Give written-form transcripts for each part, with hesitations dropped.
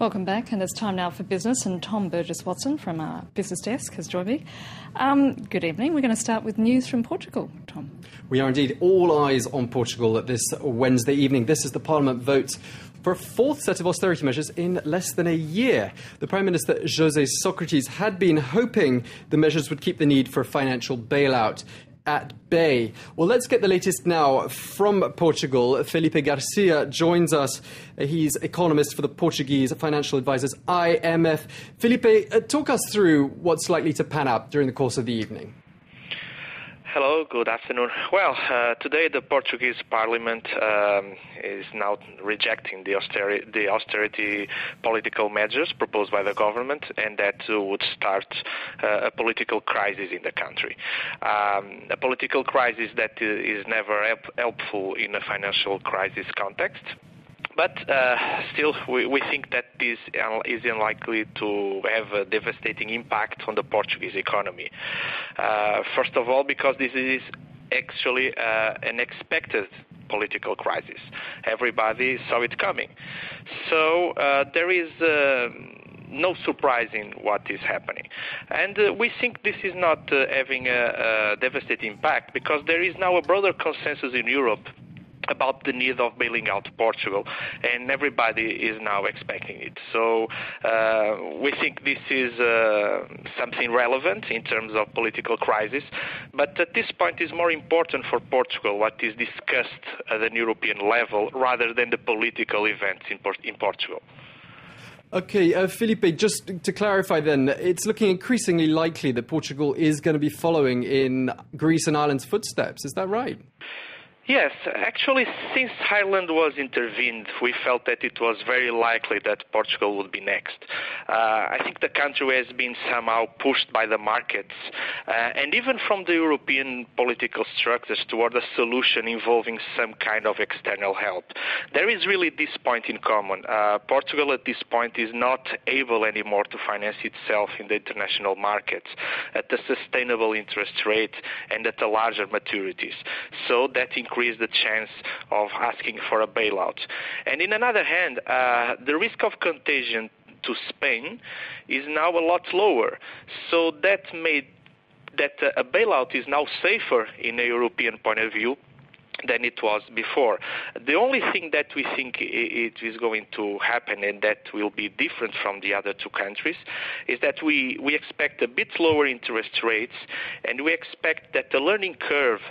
Welcome back, and it's time now for business, and Tom Burgess-Watson from our business desk has joined me. Good evening. We're going to start with news from Portugal, Tom. We are indeed all eyes on Portugal this Wednesday evening. This is the Parliament votes for a fourth set of austerity measures in less than a year. The Prime Minister, José Sócrates, had been hoping the measures would keep the need for a financial bailout at bay. Well, let's get the latest now from Portugal. Filipe Garcia joins us. He's economist for the Portuguese financial advisors IMF. Filipe, talk us through what's likely to pan out during the course of the evening. Hello, good afternoon. Well, today the Portuguese Parliament is now rejecting the austerity political measures proposed by the government, and that would start a political crisis in the country. A political crisis that is never helpful in a financial crisis context. But still, we think that this is unlikely to have a devastating impact on the Portuguese economy. First of all, because this is actually an expected political crisis. Everybody saw it coming. So there is no surprise in what is happening. And we think this is not having a devastating impact, because there is now a broader consensus in Europe about the need of bailing out Portugal, and everybody is now expecting it. So we think this is something relevant in terms of political crisis, but at this point is more important for Portugal what is discussed at an European level rather than the political events in Portugal. Okay, Filipe, just to clarify then, it's looking increasingly likely that Portugal is going to be following in Greece and Ireland's footsteps. Is that right? Yes, actually, since Ireland was intervened, we felt that it was very likely that Portugal would be next. I think the country has been somehow pushed by the markets and even from the European political structures toward a solution involving some kind of external help. There is really this point in common. Portugal at this point is not able anymore to finance itself in the international markets at a sustainable interest rate and at a larger maturities. So that increase the chance of asking for a bailout. And in another hand, the risk of contagion to Spain is now a lot lower. So that made that a bailout is now safer in a European point of view than it was before. The only thing that we think it is going to happen, and that will be different from the other two countries, is that we expect a bit lower interest rates, and we expect that the learning curve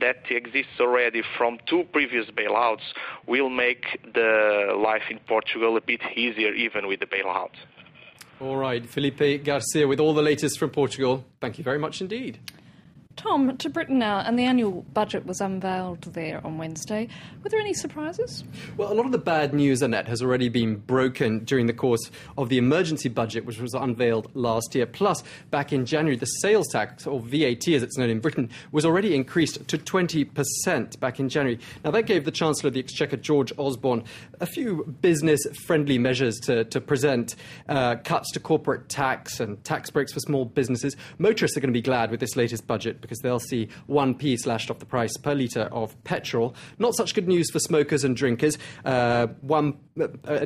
that exists already from two previous bailouts will make the life in Portugal a bit easier even with the bailout. All right, Filipe Garcia with all the latest from Portugal. Thank you very much indeed. Tom, to Britain now, and the annual budget was unveiled there on Wednesday. Were there any surprises? Well, a lot of the bad news, Annette, has already been broken during the course of the emergency budget, which was unveiled last year. Plus, back in January, the sales tax, or VAT as it's known in Britain, was already increased to 20% back in January. Now, that gave the Chancellor of the Exchequer, George Osborne, a few business-friendly measures to present, cuts to corporate tax and tax breaks for small businesses. Motorists are going to be glad with this latest budget, because they'll see 1p slashed off the price per litre of petrol. Not such good news for smokers and drinkers. An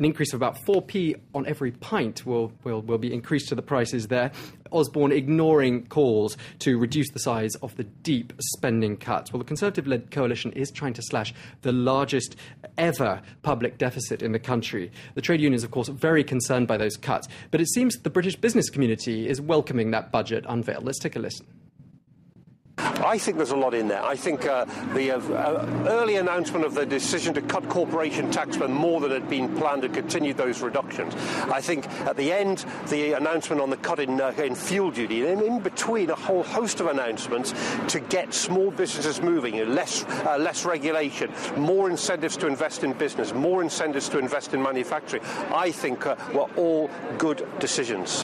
increase of about 4p on every pint will be increased to the prices there. Osborne ignoring calls to reduce the size of the deep spending cuts. Well, the Conservative-led coalition is trying to slash the largest ever public deficit in the country. The trade unions, of course, are very concerned by those cuts, but it seems the British business community is welcoming that budget unveiled. Let's take a listen. I think there's a lot in there. I think the early announcement of the decision to cut corporation tax by more than had been planned and continue those reductions. I think at the end, the announcement on the cut in fuel duty, and in between a whole host of announcements to get small businesses moving, less regulation, more incentives to invest in business, more incentives to invest in manufacturing, I think were all good decisions.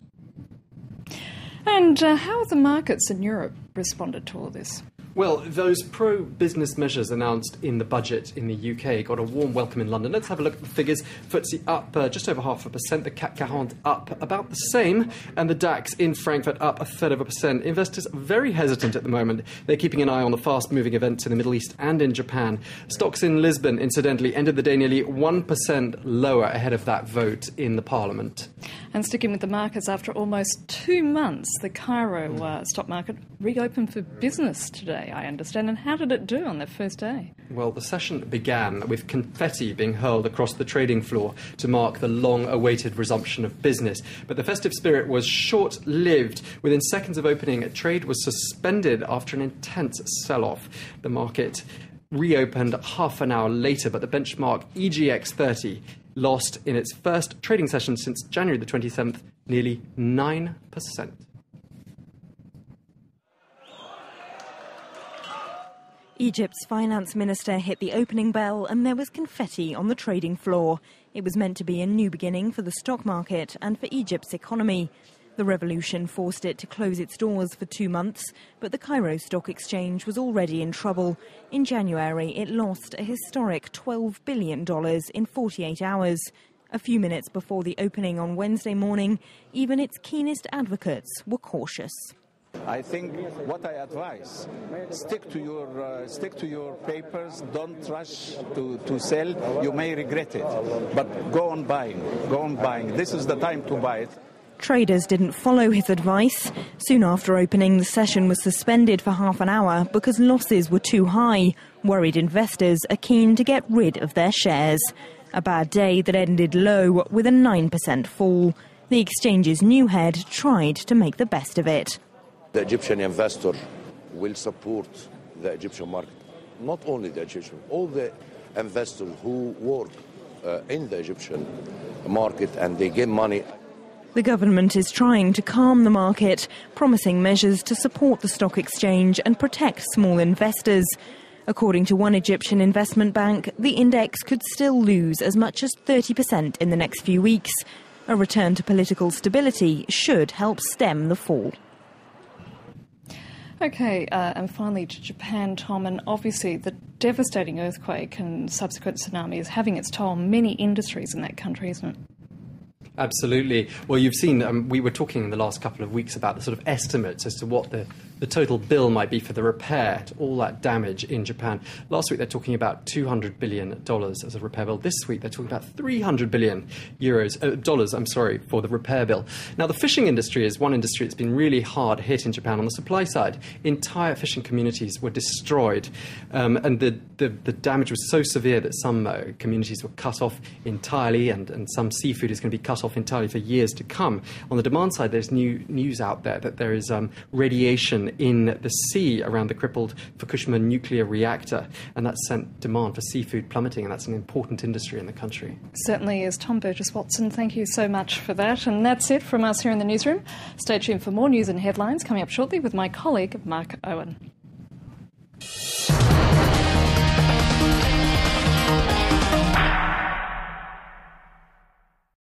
And how have the markets in Europe responded to all this? Well, those pro-business measures announced in the budget in the UK got a warm welcome in London. Let's have a look at the figures. FTSE up just over 0.5%, the CAC 40 up about the same, and the DAX in Frankfurt up 1/3%. Investors are very hesitant at the moment. They're keeping an eye on the fast-moving events in the Middle East and in Japan. Stocks in Lisbon, incidentally, ended the day nearly 1% lower ahead of that vote in the Parliament. And sticking with the markets, after almost 2 months, the Cairo stock market reopened for business today, I understand. And how did it do on their first day? Well, the session began with confetti being hurled across the trading floor to mark the long-awaited resumption of business. But the festive spirit was short-lived. Within seconds of opening, trade was suspended after an intense sell-off. The market reopened half an hour later, but the benchmark EGX30 lost in its first trading session since January the 27th nearly 9%. Egypt's finance minister hit the opening bell and there was confetti on the trading floor. It was meant to be a new beginning for the stock market and for Egypt's economy. The revolution forced it to close its doors for 2 months, but the Cairo Stock Exchange was already in trouble. In January, it lost a historic $12 billion in 48 hours. A few minutes before the opening on Wednesday morning, even its keenest advocates were cautious. I think what I advise, stick to your papers, don't rush to sell. You may regret it, but go on buying. This is the time to buy it. Traders didn't follow his advice. Soon after opening, the session was suspended for half an hour because losses were too high. Worried investors are keen to get rid of their shares. A bad day that ended low with a 9% fall. The exchange's new head tried to make the best of it. The Egyptian investor will support the Egyptian market. Not only the Egyptian, all the investors who work in the Egyptian market and they get money. The government is trying to calm the market, promising measures to support the stock exchange and protect small investors. According to one Egyptian investment bank, the index could still lose as much as 30% in the next few weeks. A return to political stability should help stem the fall. OK, and finally to Japan, Tom, and obviously the devastating earthquake and subsequent tsunami is having its toll on many industries in that country, isn't it? Absolutely. Well, you've seen, we were talking in the last couple of weeks about the sort of estimates as to what the total bill might be for the repair to all that damage in Japan. Last week, they're talking about $200 billion as a repair bill. This week, they're talking about $300 billion for the repair bill. Now, the fishing industry is one industry that's been really hard hit in Japan. On the supply side, entire fishing communities were destroyed. And the damage was so severe that some communities were cut off entirely, and some seafood is going to be cut off entirely for years to come. On the demand side, there's news out there that there is radiation in the sea around the crippled Fukushima nuclear reactor, and that's sent demand for seafood plummeting, and that's an important industry in the country. Certainly is. Tom Burgess-Watson, thank you so much for that. And that's it from us here in the newsroom. Stay tuned for more news and headlines coming up shortly with my colleague, Mark Owen.